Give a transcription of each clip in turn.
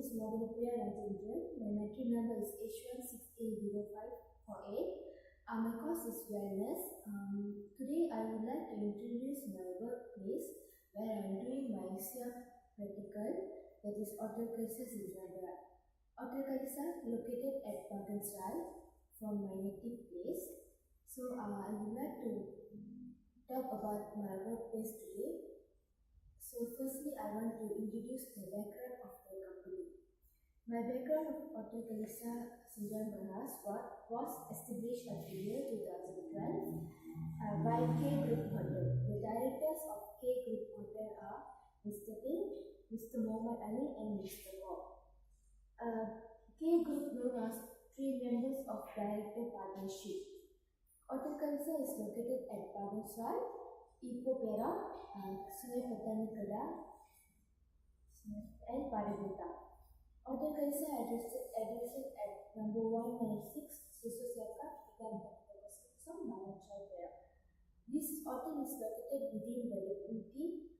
is Mogana. My metric number is H1680548. My course is wellness. Today I would like to introduce my workplace where I am doing my Siep practical, that is Autocalisa Sindrada. Autocalisa located at Mogana from my native place. So I would like to talk about my workplace today. So firstly, I want to introduce the background of the company. My background of Autocalisa Sindrada was established at the year 2012 by K Group Hotel. The directors of K Group Hotel are Mr. A, Mr. Mohammed Ali and Mr. Bob. K Group known as 3 members of director partnership. Autocalisa is located at Mogana, Ipoh Perak, Sungai Petani Kedah, and Padangkota. Autocalisa addressed at number 196 Susu Siaka, Mogana, Perak. This hotel is located within the vicinity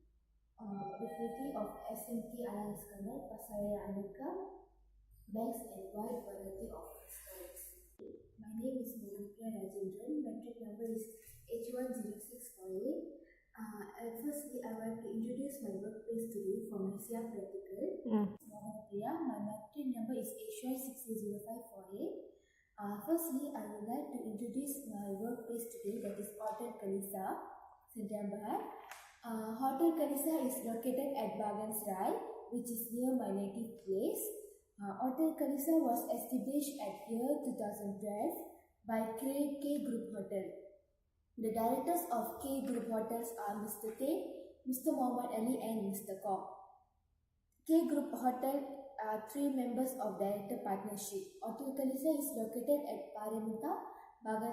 of SMK Alliance Canal, Pasaraya Aneka, banks and wide variety of restaurants. My name is Mogana. Metric number is H10648. Firstly, I want to introduce my workplace today for my Siep practical. My metric number is H1600548. Firstly, I would like to introduce my workplace today, that is Autocalisa Sindrada. Autocalisa is located at Mogana, which is near my native place. Autocalisa was established at year 2012 by K Group Hotel. The directors of K Group Hotels are Mr. T, Mr. Mohammed Ali and Mr. Kong. K Group Hotel are 3 members of director partnership. Autocalisa is located at Padangkota, Mogana,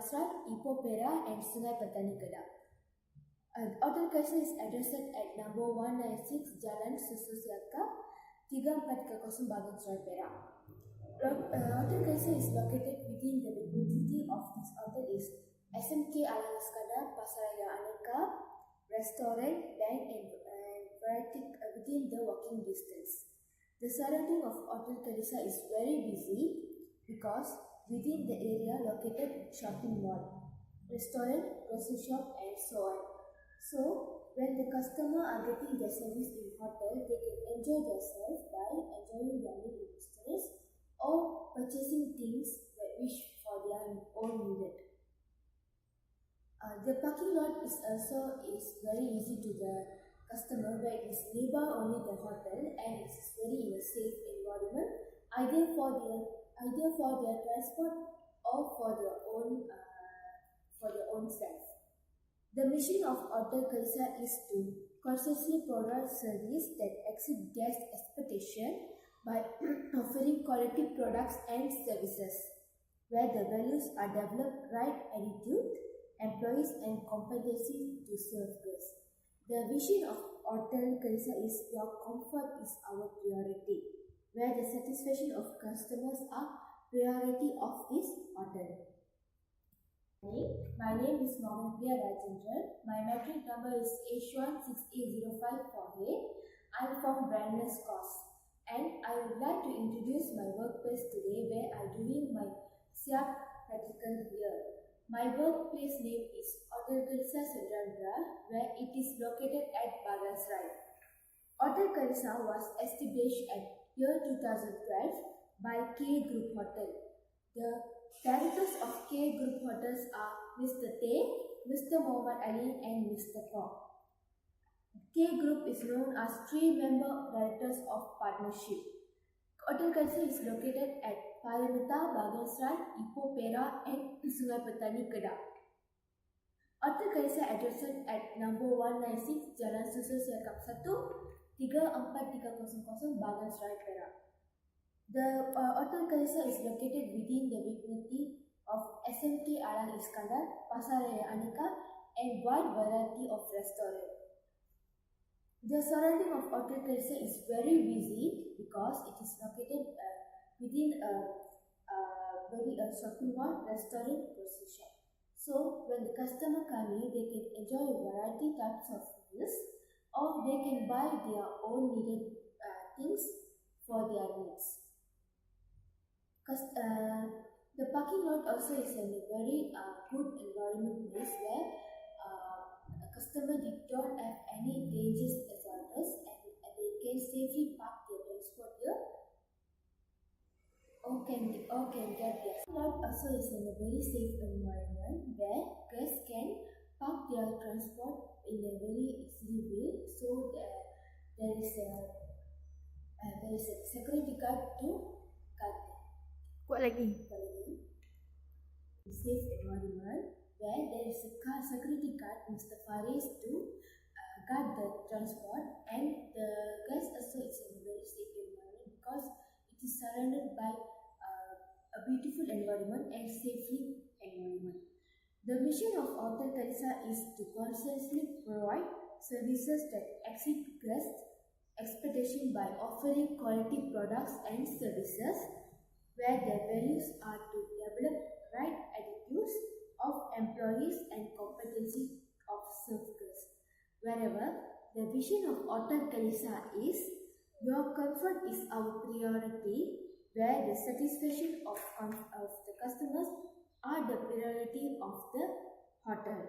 Ipoh Perak and Sungai Petani Kedah. Autocalisa is addressed at number 196 Jalan Susu Siaka, 3430 Mogana, Perak. Autocalisa is located within the vicinity of this hotel is SMK Alliance Canal, Pasaraya Aneka, restaurant, bank and variety within the walking distance. The surrounding of Autocalisa is very busy because within the area located shopping mall, restaurant, grocery shop and so on. So when the customer are getting their service in hotel, they can enjoy themselves by enjoying their meal in restaurants or purchasing things which for their own needed. The parking lot is very easy to the customer, where it is nearby only the hotel and it is very in a safe environment, either for their transport or for their own self. The mission of Autocalisa is to consciously provide service that exceed guest expectation by offering quality products and services, where the values are developed right attitude, employees and competency to serve guests. The vision of Autocalisa is your comfort is our priority, where the satisfaction of customers are priority of this hotel. My name is Mogana. My metric number is H1680548. I am from wellness course and I would like to introduce my workplace today, where I am doing my Siep practical here. My workplace name is Autocalisa Sindrada, where it is located at Mogana. Autocalisa was established at year 2012 by K Group Hotel. The directors of K Group Hotels are Mr. T, Mr. Mohammed Ali and Mr. Kong. K Group is known as 3-member directors of partnership. Autocalisa is located at Padangkota, Mogana, Ipoh Perak and Sungai Petani Kedah. Autocalisa addressed at number 196 Jalan Susu Siaka 1, 3430 Mogana, Perak. The Autocalisa is located within the vicinity of SMK Alliance Canal, Pasaraya Aneka and wide variety of restaurants. The surrounding of Autocalisa is very busy because it is located within a shopping mall, restaurant, grocery shop. So when the customer come in, they can enjoy a variety types of meals, or they can buy their own needed things for their needs. The parking lot also is a very good environment place where a customer did not have any dangerous hazards and they can safely park their transport here or can get gas. Lot also is in a very safe environment where guests can park their transport in a very easy way. So there is a security guard to guard them. Kuat lagi. Safe environment where there is a security guard Mr. Faris to guard the transport, and the guest also is in a very safe environment because it is surrounded by a beautiful environment and safely environment. The mission of Hotel Teresa is to consciously provide services that exceed guest expectation by offering quality products and services where their values are to develop right attitudes of employees and competency of servers. Wherever the vision of Hotel Kalisa is, your comfort is our priority, where the satisfaction of the customers are the priority of the hotel.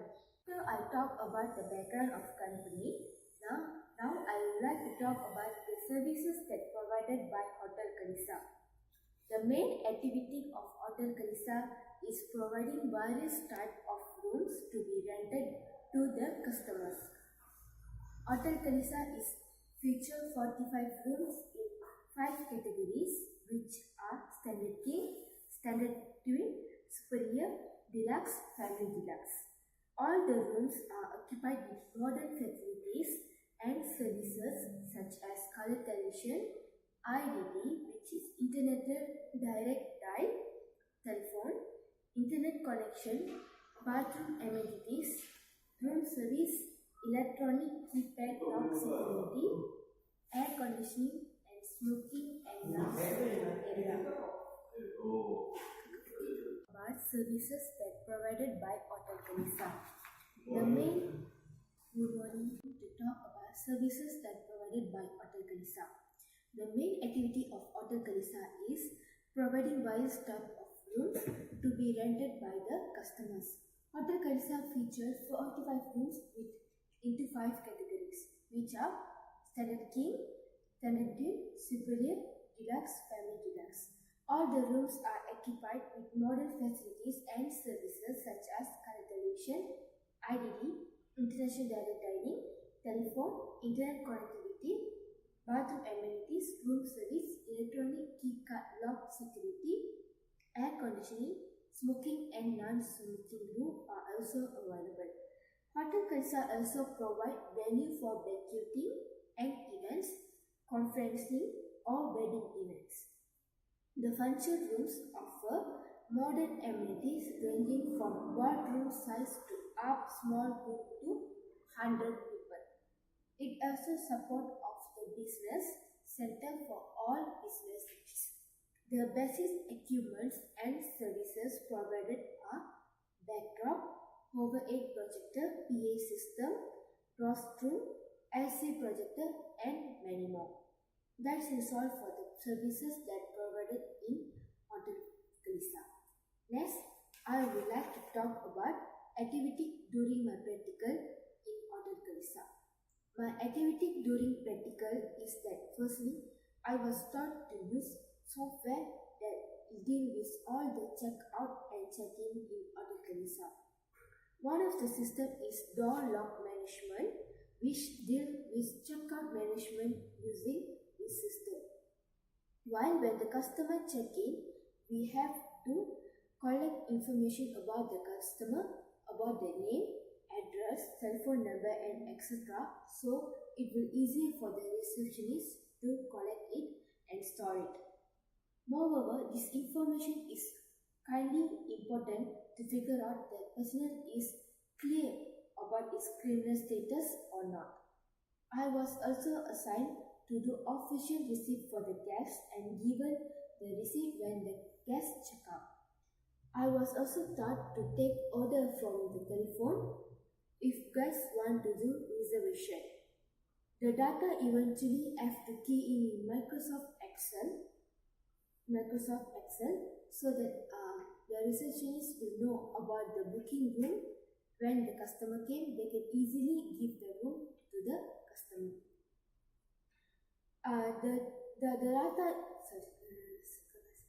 So I talk about the background of company. Now I would like to talk about the services that provided by Hotel Kalisa. The main activity of Hotel Kalisa is providing various types of rooms to be rented to the customers. Hotel Kalisa is feature 45 rooms in 5 categories, which are Standard King, Standard Twin, Superior, Deluxe, Family Deluxe. All the rooms are occupied with modern facilities and services such as color television, IDD, which is Internet Direct Dial, telephone, internet connection, bathroom amenities, room service, electronic keypad lock security, air conditioning, and smoking and non-smoking area. About services that provided by Hotel Kalisa. Good morning to talk about services that provided by Hotel Kalisa. The main activity of Hotel Kalisa is providing various types of rooms to be rented by the customers. Hotel Kalisa features 45 rooms into 5 categories, which are Standard King, Standard Twin, Superior, Deluxe, Family Deluxe. All the rooms are occupied with modern facilities and services such as color television, IDD, international direct dining, telephone, internet connectivity, bathroom amenities, room service, electronic key card lock security, air conditioning, smoking and non-smoking room are also available. Hotel Kalisa also provide venue for banqueting and events, conferencing or wedding events. The function rooms offer modern amenities ranging from boardroom size to up small room to 100 people. It also supports of the business center for all business needs. The basic equipments and services provided are backdrop, overhead projector, PA system, rostrum, LC projector, and many more. That's all for the services that provided in Hotel Kalisa. Next, I would like to talk about activity during my practical in Hotel Kalisa. My activity during practical is that firstly, I was taught to use software that deal with all the check-out and check-in in Hotel Kalisa. One of the systems is door lock management, which deal with check-out management using this system. While when the customer check-in, we have to collect information about the customer, about their name, address, telephone number, and etc. So it will easier for the receptionist to collect it and store it. Moreover, this information is kindly important to figure out that person is clear about its criminal status or not. I was also assigned to do official receipt for the guests and given the receipt when the guests check out. I was also taught to take order from the telephone if guests want to do reservation. The data eventually have to key in Microsoft Excel, Microsoft Excel so that the receptionist will know about the booking room. When the customer came, they can easily give the room to the customer. The data,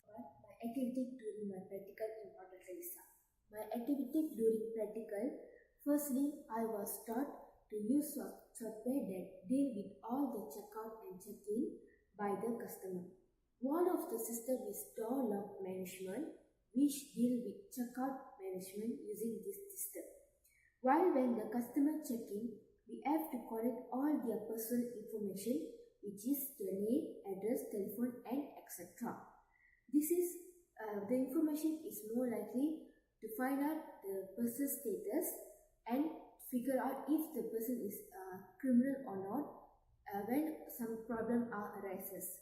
my activity during my practical in Hotel Teresa. My activity during practical, firstly, I was taught to use software that deal with all the checkout and check-in by the customer. One of the system is door lock management, which deal with checkout management using this system. While when the customer check-in, we have to collect all their personal information, which is their name, address, telephone, and etc. This is the information is more likely to find out the person's status and figure out if the person is criminal or not when some problem arises.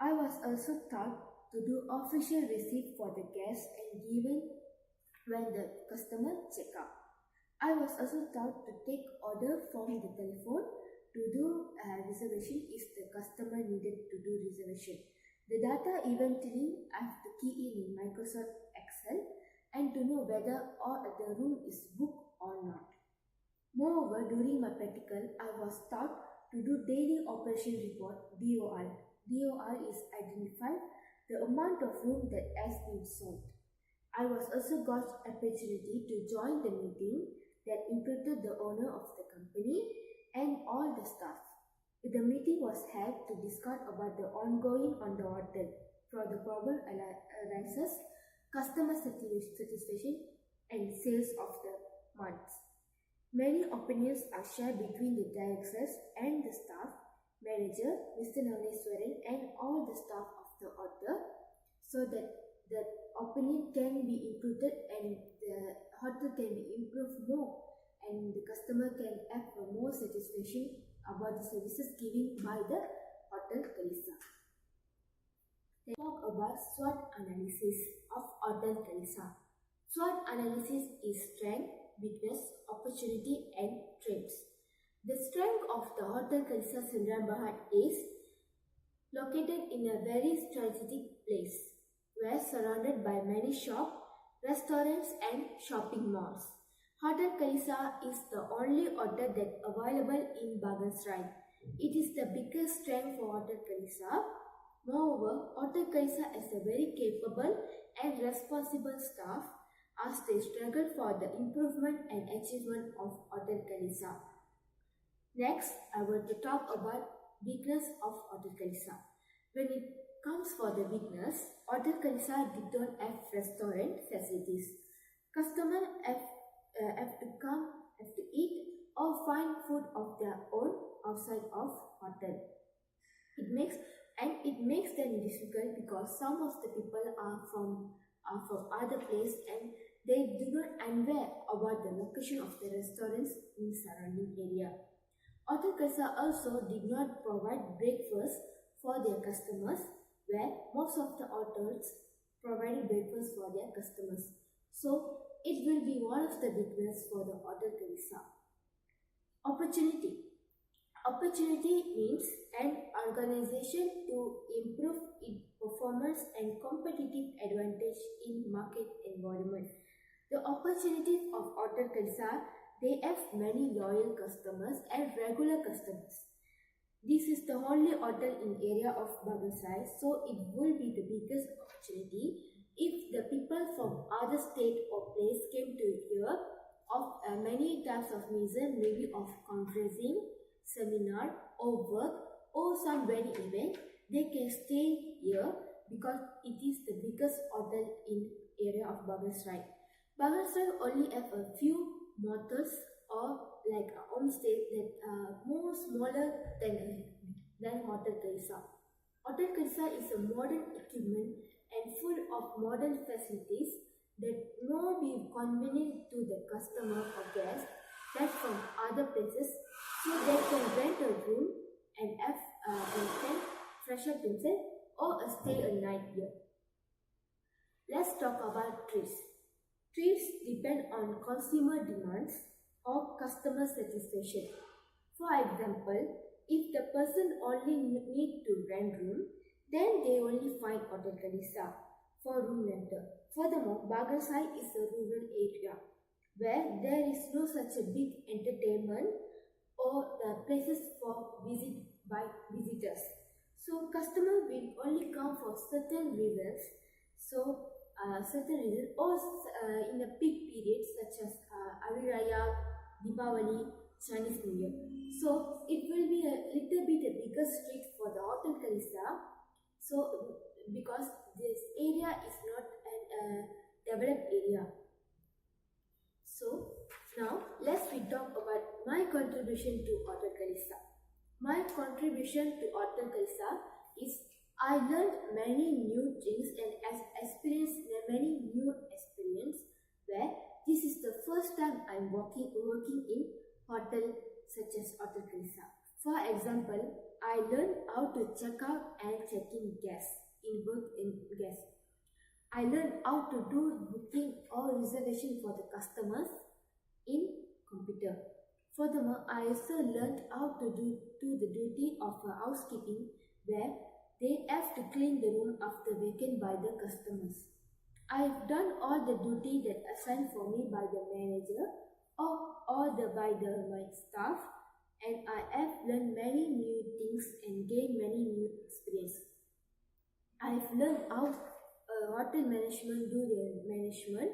I was also taught to do official receipt for the guest and given when the customer check out. I was also taught to take order from the telephone to do reservation if the customer needed to do reservation. The data eventually I have to key in Microsoft Excel and to know whether the room is booked or not. Moreover, during my practical, I was taught to do daily operation report DOR. DOR is identify the amount of room that has been sold. I was also got opportunity to join the meeting that included the owner of the company and all the staff. The meeting was held to discuss about the ongoing on the hotel for the problem arises, customer satisfaction and sales of the month. Many opinions are shared between the directors and the staff, manager, Mr. Navneswaran and all the staff of the hotel so that the opinion can be included and the hotel can be improved more and the customer can have more satisfaction about the services given by the Hotel Teresa. Let's talk about SWOT analysis of Hotel Teresa. SWOT analysis is strength, weakness, opportunity and threats. The strength of the Hotel Teresa Sindrabahat is located in a very strategic place where surrounded by many shops, restaurants and shopping malls. Hotel Kalisa is the only hotel that available in Bagasrai. It is the biggest strength for Hotel Kalisa. Moreover, Hotel Kalisa is a very capable and responsible staff as they struggle for the improvement and achievement of Hotel Kalisa. Next, I want to talk about weakness of Hotel Kalisa. When it comes for the weakness, Hotel Kalisa did not have restaurant facilities. Customers have to eat or find food of their own outside of hotel. It makes them difficult because some of the people are from other place and they do not aware about the location of the restaurants in the surrounding area. Hotel Kalisa also did not provide breakfast for their customers, where most of the hotels provided breakfast for their customers. So, it will be one of the weaknesses for the Hotel Teresa. Opportunity. Opportunity means an organization to improve its performance and competitive advantage in market environment. The opportunities of Hotel Teresa, they have many loyal customers and regular customers. This is the only hotel in area of Bagasai, so it will be the biggest opportunity if the people from other state or place came to hear of many types of museum, maybe of conferencing, seminar or work or some wedding event, they can stay here because it is the biggest hotel in area of Bagasai. Bagasai only have a few motels or like a homestay that are more smaller than Hotel Teresa. Hotel Teresa is a modern equipment and full of modern facilities that more be convenient to the customer or guest that from other places, so they can rent a room and can fresh up themselves or stay a night here. Let's talk about trips. Trips depend on consumer demands or customer satisfaction. For example, if the person only need to rent room, Then they only find Hotel Kalisa for room rental. Furthermore, Bagasai is a rural area where there is no such a big entertainment or the places for visit by visitors. So customer will only come for certain reasons. Certain reasons or in a peak period such as Ariraya, Deepavali, Chinese New Year. So it will be a little bit a bigger street for the Hotel Kalisa. So because this area is not an developed area. So now let's we talk about my contribution to Hotel Kalisa. My contribution to Hotel Kalisa is I learned many new things and experienced many new experience where this is the first time I'm working in hotel such as Hotel Kalisa. For example, I learned how to check out and check in guests in work in guests. I learned how to do booking or reservation for the customers in computer. Furthermore, I also learned how to do the duty of housekeeping where they have to clean the room after vacant by the customers. I've done all the duty that assigned for me by the manager or my staff, and I have learned many new things and gained many new experience. I've learned how hotel management do their management,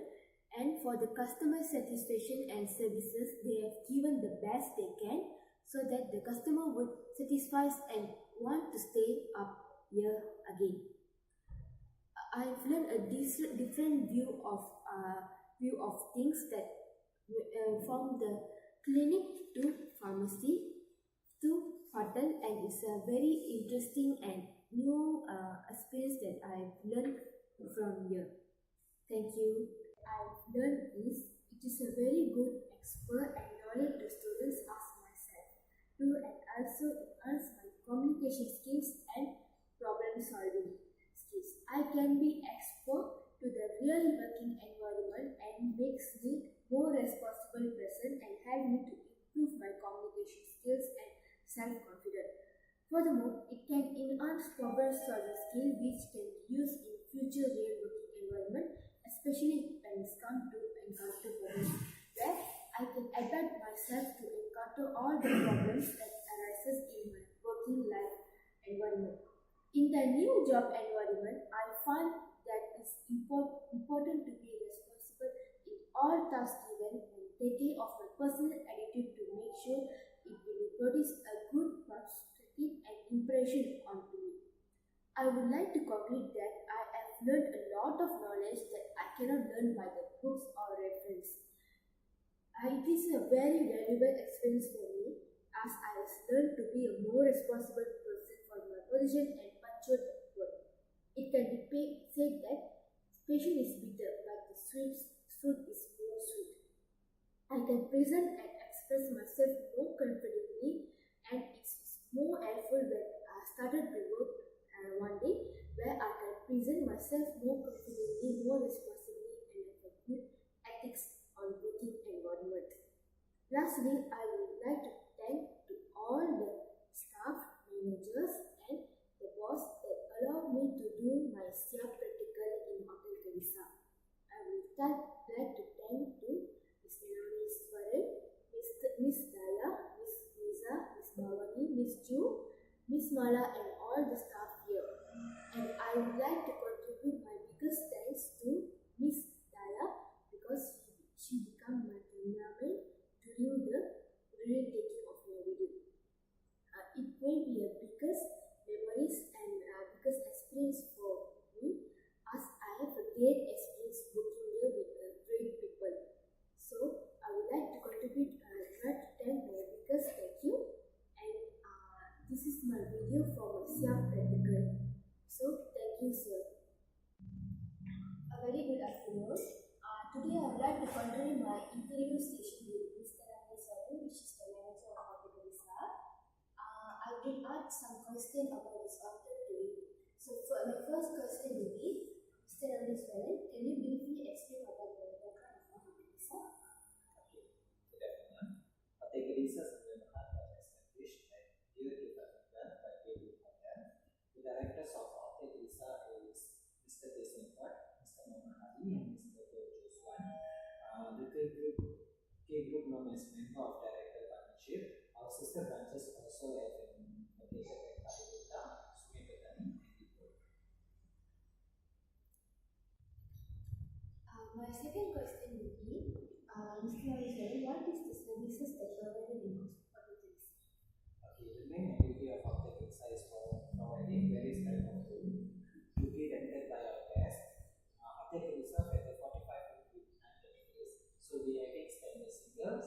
and for the customer satisfaction and services they have given the best they can so that the customer would satisfy and want to stay up here again. I've learned a different view of things that from the clinic to pharmacy to hotel, and it's a very interesting and new experience that I've learned from here. Thank you. I've learned is it is a very good expert and knowledge to students as myself too, and also enhance my communication skills and problem solving skills. I can be exposed to the real working environment and makes me more responsible person and help me to improve my communication skills and self-confidence. Furthermore, it can enhance problem solving skill which can be used in future real working environment, especially when it's come to encounter problems where I can adapt myself to encounter all the problems that arises in my working life environment. In the new job environment, I find that it's important to be responsible in all tasks given and take care of my personal attitude to make sure it will produce a good perspective and impression onto me. I would like to conclude that I have learned a lot of knowledge that I cannot learn by the books or reference. It is a very valuable experience for me as I have learned to be a more responsible person for my position and punctual at work. It can be said that passion is bitter, but the fruit is more sweet. I can present and express myself more confidently, and it's more helpful when I started to work one day where I can present myself more confidently, more responsibly, and have a good ethics on working environment. Lastly, I would like to thank to all the staff, managers, and the boss that allowed me to do my Siep practical in Hotel Kalisa. I would like to thank to Mr. Naniswaran, Miss Daya, Miss Liza, Miss Bhavani, Miss Ju, Miss Mala, and all the staff here. And I would like to contribute my biggest thanks to Miss Daya because she became my cameraman during the video taking of my video. It will be a biggest memories and biggest experience for me as I have a great experience working here with great people. So I would like to contribute try to thank my biggest thank you, and this is my video for my Siep practical. So thank you, sir. A very good afternoon. Today I would like to continue my interview session with Mr. Naniswaran, which is the manager of Hotel Kalisa. I will ask some questions about this hotel to you. So my first question will be, Mr. Naniswaran, can you briefly explain about the background of Hotel Kalisa? Okay. Good afternoon. Hotel Kalisa is a established in year 2012 by Hotel. The directors of the visa is Mr. Siep, Mr. Mogana, and Mr. Joshua. The K group known as Member of Director Partnership. Our sister branches also have been located at Kalibata, Sumetani, and Ipoh. My second question would be, Mr. Vijay, what is the services that you are providing in hospitals? Okay, the main activity of Optic Insight is for providing various types of food to be rented by our guests. Optic itself has a 45 food categories. So we are having standard singles,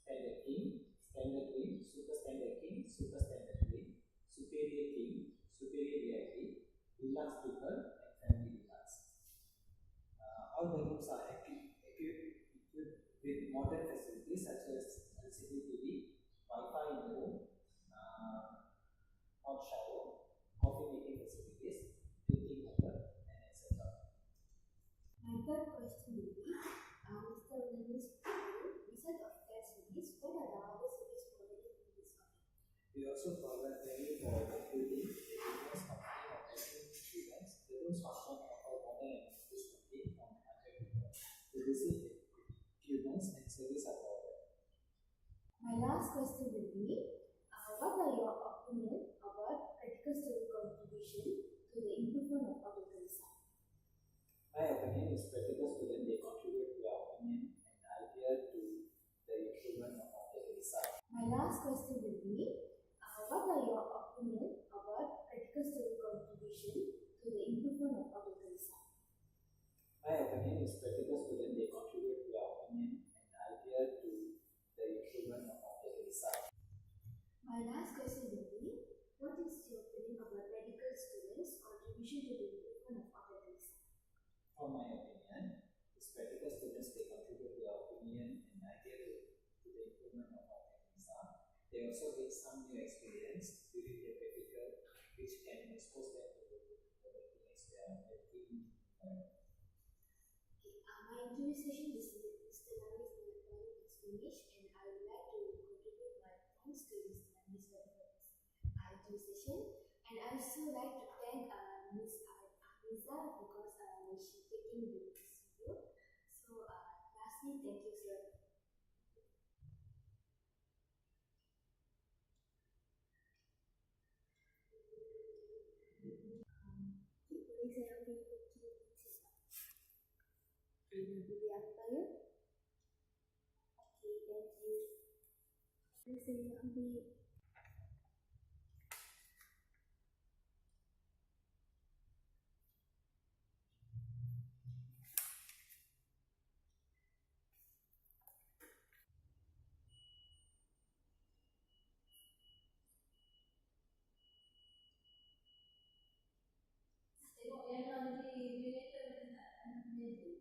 standard king, standard queen, super standard king, super standard queen, superior king, superior VIP, deluxe triple, and family deluxe. All the rooms are equipped with modern facilities such as LCD TV, Wi-Fi in the room, hot shower, coffee making facilities, drinking water, and etc. My third question would be, Mr. Vijay, beside of that service, what are the other services provided in this hotel? We also provide venue for building, business, company, or banking events. The rooms function offer modern amenities complete from 100 people. The visit equipments and service are provided. My last question will be, what are your opinion about critical study contribution to the improvement of hotel tourism? My opinion is practical students they contribute their opinion and idea to the improvement of our tourism. My last question will be, what are your opinion about critical study contribution to the improvement of hotel tourism? My opinion is practical students they contribute their opinion and idea to the improvement of our tourism. My last question will be, what is your opinion about medical students' contribution to the improvement of hotel tourism? From my opinion, is practical students they contribute their opinion and idea to the improvement of our tourism. They also gain some new experience during their practical, which can expose them to the things they are making. My interview session with Mr. Navis is finished, and I would like to contribute my thanks to Mr. Navis for this interview session. And I also like to thank Ms. Amiza because she taking this video. So lastly, thank you, sir. Boleh saya ambil bukti boleh apa ya? Okay, thank you. Boleh saya ambil tengok yang nanti related nanti.